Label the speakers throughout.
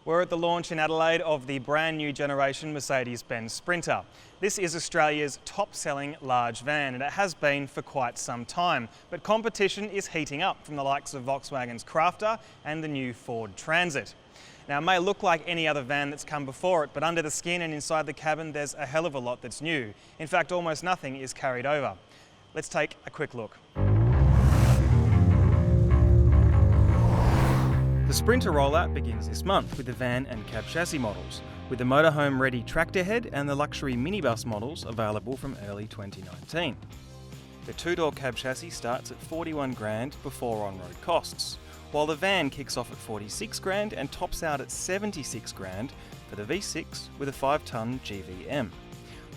Speaker 1: We're at the launch in Adelaide of the brand new generation Mercedes-Benz Sprinter. This is Australia's top-selling large van, and it has been for quite some time. But competition is heating up from the likes of Volkswagen's Crafter and the new Ford Transit. Now, it may look like any other van that's come before it, but under the skin and inside the cabin, there's a hell of a lot that's new. In fact, almost nothing is carried over. Let's take a quick look. The Sprinter rollout begins this month with the van and cab chassis models, with the motorhome-ready tractor head and the luxury minibus models available from early 2019. The two-door cab chassis starts at 41 grand before on-road costs, while the van kicks off at 46 grand and tops out at 76 grand for the V6 with a 5-tonne GVM.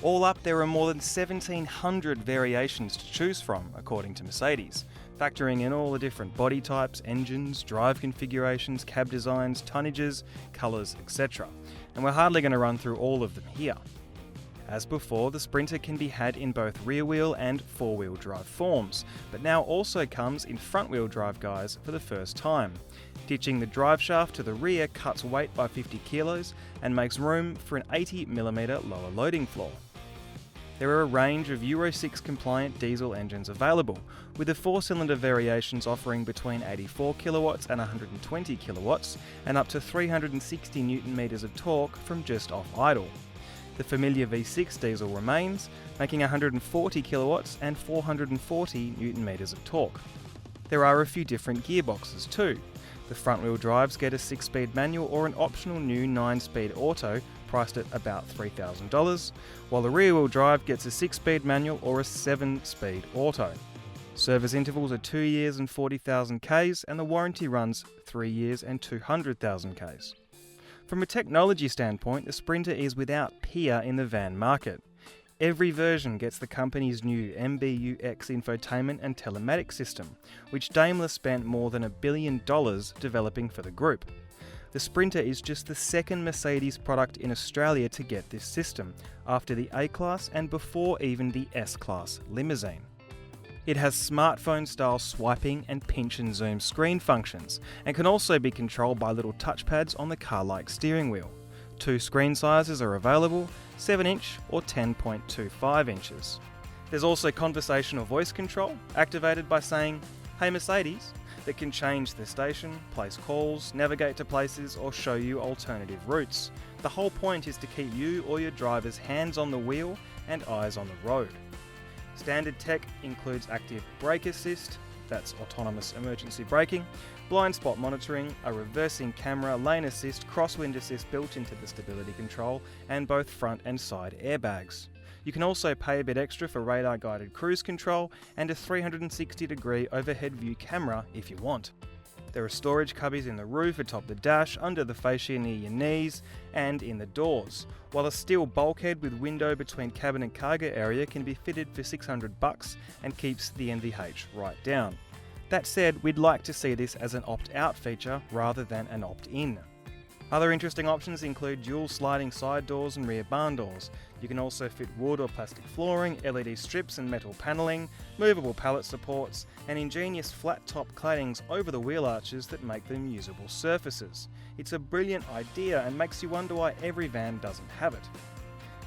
Speaker 1: All up, there are more than 1,700 variations to choose from, according to Mercedes, factoring in all the different body types, engines, drive configurations, cab designs, tonnages, colours, etc. And we're hardly going to run through all of them here. As before, the Sprinter can be had in both rear-wheel and four-wheel drive forms, but now also comes in front-wheel drive guise for the first time. Ditching the drive shaft to the rear cuts weight by 50 kilos and makes room for an 80mm lower loading floor. There are a range of Euro 6 compliant diesel engines available, with the 4-cylinder variations offering between 84 kilowatts and 120 kilowatts and up to 360 Nm of torque from just off idle. The familiar V6 diesel remains, making 140 kilowatts and 440 Nm of torque. There are a few different gearboxes too. The front-wheel drives get a 6-speed manual or an optional new 9-speed auto, priced at about $3,000, while the rear-wheel drive gets a 6-speed manual or a 7-speed auto. Service intervals are 2 years and 40,000 Ks, and the warranty runs 3 years and 200,000 Ks. From a technology standpoint, the Sprinter is without peer in the van market. Every version gets the company's new MBUX infotainment and telematics system, which Daimler spent more than $1 billion developing for the group. The Sprinter is just the second Mercedes product in Australia to get this system, after the A-Class and before even the S-Class limousine. It has smartphone-style swiping and pinch and zoom screen functions, and can also be controlled by little touchpads on the car-like steering wheel. 2 screen sizes are available, 7-inch or 10.25 inches. There's also conversational voice control, activated by saying, "Hey Mercedes," that can change the station, place calls, navigate to places, or show you alternative routes. The whole point is to keep you or your drivers hands on the wheel and eyes on the road. Standard tech includes active brake assist, that's autonomous emergency braking, blind spot monitoring, a reversing camera, lane assist, crosswind assist built into the stability control, and both front and side airbags. You can also pay a bit extra for radar-guided cruise control and a 360-degree overhead view camera if you want. There are storage cubbies in the roof, atop the dash, under the fascia near your knees, and in the doors, while a steel bulkhead with window between cabin and cargo area can be fitted for $600 and keeps the NVH right down. That said, we'd like to see this as an opt-out feature rather than an opt-in. Other interesting options include dual sliding side doors and rear barn doors. You can also fit wood or plastic flooring, LED strips and metal panelling, movable pallet supports, and ingenious flat-top claddings over the wheel arches that make them usable surfaces. It's a brilliant idea and makes you wonder why every van doesn't have it.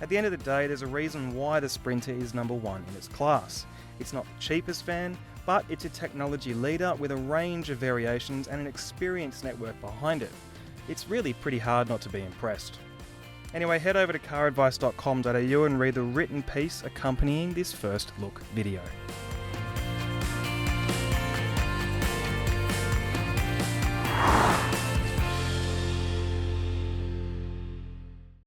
Speaker 1: At the end of the day, there's a reason why the Sprinter is number one in its class. It's not the cheapest van, but it's a technology leader with a range of variations and an experienced network behind it. It's really pretty hard not to be impressed. Anyway, head over to caradvice.com.au and read the written piece accompanying this first look video.